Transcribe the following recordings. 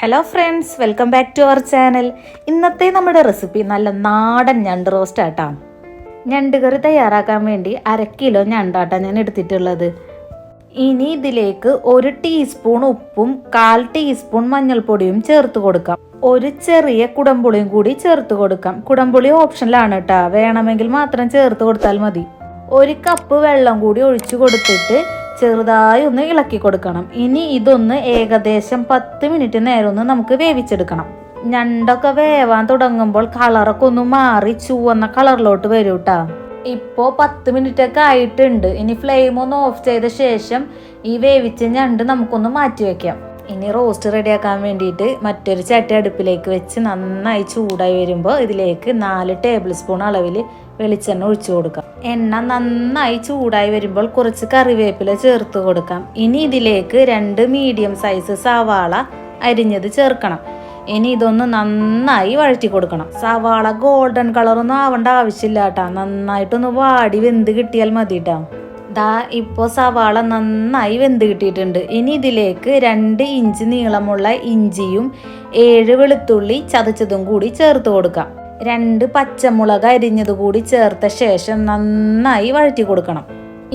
Hello friends, welcome back to our channel. ഇന്നത്തെ നമ്മുടെ recipe നല്ല നാടൻ ഞണ്ട് റോസ്റ്റ് ആട്ടാ. ഞണ്ട് കറി തയ്യാറാക്കാൻ വേണ്ടി 1/2 കിലോ ഞണ്ടാട്ടാ ഞാൻ എടുത്തിട്ടുള്ളത്. ഇനി ഇതിലേക്ക് 1 ടീസ്പൂൺ ഉപ്പും 1/4 ടീസ്പൂൺ മഞ്ഞൾപ്പൊടിയും ചേർത്ത് കൊടുക്കാം. ഒരു ചെറിയ കുടംപുളിയും കൂടി ചേർത്ത് കൊടുക്കാം. കുടംപുളി ഓപ്ഷനിലാണ് കേട്ടോ, വേണമെങ്കിൽ മാത്രം ചേർത്ത് കൊടുത്താൽ മതി. 1 കപ്പ് വെള്ളം കൂടി ഒഴിച്ചു കൊടുത്തിട്ട് ചെറുതായി ഒന്ന് ഇളക്കി കൊടുക്കണം. ഇനി ഇതൊന്ന് ഏകദേശം 10 മിനിറ്റ് നേരം ഒന്ന് നമുക്ക് വേവിച്ചെടുക്കണം. ഞണ്ടൊക്കെ വേവാൻ തുടങ്ങുമ്പോൾ കളറൊക്കെ ഒന്ന് മാറി ചുവന്ന കളറിലോട്ട് വരും കേട്ടോ. ഇപ്പോൾ 10 മിനിറ്റ് ഒക്കെ ആയിട്ടുണ്ട്. ഇനി ഫ്ലെയിം ഒന്ന് ഓഫ് ചെയ്ത ശേഷം ഈ വേവിച്ച ഞണ്ട് നമുക്കൊന്ന് മാറ്റി വെക്കാം. ഇനി റോസ്റ്റ് റെഡിയാക്കാൻ വേണ്ടിയിട്ട് മറ്റൊരു ചട്ടി അടുപ്പിലേക്ക് വെച്ച് നന്നായി ചൂടായി വരുമ്പോൾ ഇതിലേക്ക് 4 ടേബിൾ സ്പൂൺ അളവിൽ വെളിച്ചെണ്ണ ഒഴിച്ചു കൊടുക്കാം. എണ്ണ നന്നായി ചൂടായി വരുമ്പോൾ കുറച്ച് കറിവേപ്പില ചേർത്ത് കൊടുക്കാം. ഇനി ഇതിലേക്ക് 2 മീഡിയം സൈസ് സവാള അരിഞ്ഞത് ചേർക്കണം. ഇനി ഇതൊന്ന് നന്നായി വഴറ്റി കൊടുക്കണം. സവാള ഗോൾഡൻ കളറൊന്നും ആവേണ്ട ആവശ്യമില്ല കേട്ടോ, നന്നായിട്ടൊന്ന് വാടി വെന്ത് കിട്ടിയാൽ മതി കേട്ടോ. ഇപ്പോൾ സവാള നന്നായി വെന്ത് കിട്ടിയിട്ടുണ്ട്. ഇനി ഇതിലേക്ക് 2 ഇഞ്ച് നീളമുള്ള ഇഞ്ചിയും 7 വെളുത്തുള്ളി ചതച്ചതും കൂടി ചേർത്ത് കൊടുക്കാം. 2 പച്ചമുളക് അരിഞ്ഞത് കൂടി ചേർത്ത ശേഷം നന്നായി വഴറ്റി കൊടുക്കണം.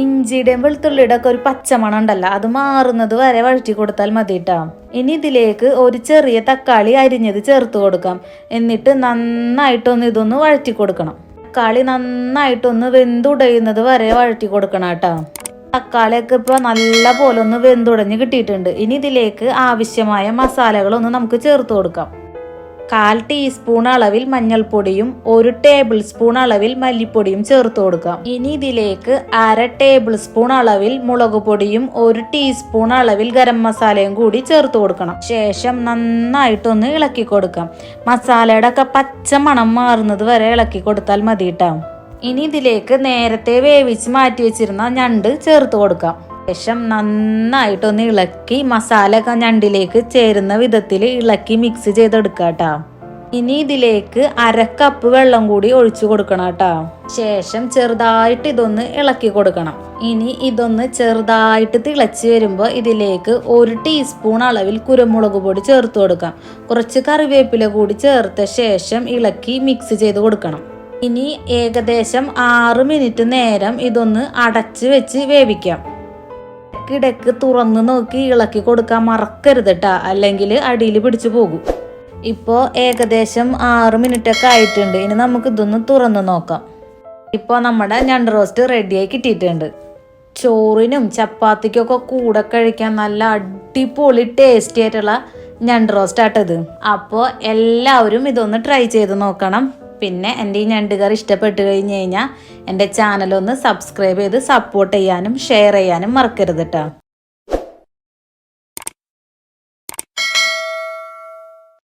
ഇഞ്ചിയുടെയും വെളുത്തുള്ളിയുടെ ഒക്കെ ഒരു പച്ചമണം ഉണ്ടല്ലോ, അത് മാറുന്നത് വരെ വഴറ്റി കൊടുത്താൽ മതി കേട്ടോ. ഇനി ഇതിലേക്ക് ഒരു ചെറിയ തക്കാളി അരിഞ്ഞത് ചേർത്ത് കൊടുക്കാം. എന്നിട്ട് നന്നായിട്ടൊന്ന് ഇതൊന്ന് വഴറ്റി കൊടുക്കണം. തക്കാളി നന്നായിട്ടൊന്ന് വെന്തുടയുന്നത് വരെ വഴറ്റി കൊടുക്കണം കേട്ടോ. തക്കാളിയൊക്കെ ഇപ്പോൾ നല്ല പോലെ ഒന്ന് വെന്തുടഞ്ഞ് കിട്ടിയിട്ടുണ്ട്. ഇനി ഇതിലേക്ക് ആവശ്യമായ മസാലകളൊന്ന് നമുക്ക് ചേർത്ത് കൊടുക്കാം. 1/4 ടീസ്പൂൺ അളവിൽ മഞ്ഞൾപ്പൊടിയും 1 ടേബിൾ സ്പൂൺ അളവിൽ മല്ലിപ്പൊടിയും ചേർത്ത് കൊടുക്കാം. ഇനി ഇതിലേക്ക് 1/2 ടേബിൾ സ്പൂൺ അളവിൽ മുളക് പൊടിയും 1 ടീസ്പൂൺ അളവിൽ ഗരം മസാലയും കൂടി ചേർത്ത് കൊടുക്കണം. ശേഷം നന്നായിട്ടൊന്ന് ഇളക്കി കൊടുക്കാം. മസാലയുടെ ഒക്കെ പച്ച മണം മാറുന്നത് വരെ ഇളക്കി കൊടുത്താൽ മതി കേട്ടോ. ഇനി ഇതിലേക്ക് നേരത്തെ വേവിച്ച് മാറ്റി വെച്ചിരുന്ന ഞണ്ട് ചേർത്ത് കൊടുക്കാം. ശേഷം നന്നായിട്ടൊന്ന് ഇളക്കി മസാല ഞണ്ടിലേക്ക് ചേരുന്ന വിധത്തിൽ ഇളക്കി മിക്സ് ചെയ്തെടുക്കുക കേട്ടോ. ഇനി ഇതിലേക്ക് 1/2 കപ്പ് വെള്ളം കൂടി ഒഴിച്ചു കൊടുക്കണം കേട്ടോ. ശേഷം ചെറുതായിട്ട് ഇതൊന്ന് ഇളക്കി കൊടുക്കണം. ഇനി ഇതൊന്ന് ചെറുതായിട്ട് തിളച്ച് വരുമ്പോൾ ഇതിലേക്ക് 1 ടീസ്പൂൺ അളവിൽ കുരുമുളക് പൊടി ചേർത്ത് കൊടുക്കാം. കുറച്ച് കറിവേപ്പില കൂടി ചേർത്ത ശേഷം ഇളക്കി മിക്സ് ചെയ്ത് കൊടുക്കണം. ഇനി ഏകദേശം 6 മിനിറ്റ് നേരം ഇതൊന്ന് അടച്ച് വെച്ച് വേവിക്കാം. ഇടയ്ക്ക് തുറന്ന് നോക്കി ഇളക്കി കൊടുക്കാൻ മറക്കരുത് കേട്ടോ, അല്ലെങ്കിൽ അടിയിൽ പിടിച്ചു പോകും. ഇപ്പോൾ ഏകദേശം 6 മിനിറ്റ് ഒക്കെ ആയിട്ടുണ്ട്. ഇനി നമുക്ക് ഇതൊന്ന് തുറന്ന് നോക്കാം. ഇപ്പോൾ നമ്മുടെ ഞണ്ട് റോസ്റ്റ് റെഡിയായി കിട്ടിയിട്ടുണ്ട്. ചോറിനും ചപ്പാത്തിക്കൊക്കെ കൂടെ കഴിക്കാൻ നല്ല അടിപൊളി ടേസ്റ്റി ആയിട്ടുള്ള ഞണ്ട് റോസ്റ്റ് ആട്ടത്. അപ്പോൾ എല്ലാവരും ഇതൊന്ന് ട്രൈ ചെയ്ത് നോക്കണം. പിന്നെ എൻ്റെ ഈ ഞണ്ട് കറി ഇഷ്ടപ്പെട്ട് കഴിഞ്ഞ് കഴിഞ്ഞാൽ എൻ്റെ ചാനലൊന്ന് സബ്സ്ക്രൈബ് ചെയ്ത് സപ്പോർട്ട് ചെയ്യാനും ഷെയർ ചെയ്യാനും മറക്കരുത് കേട്ടോ.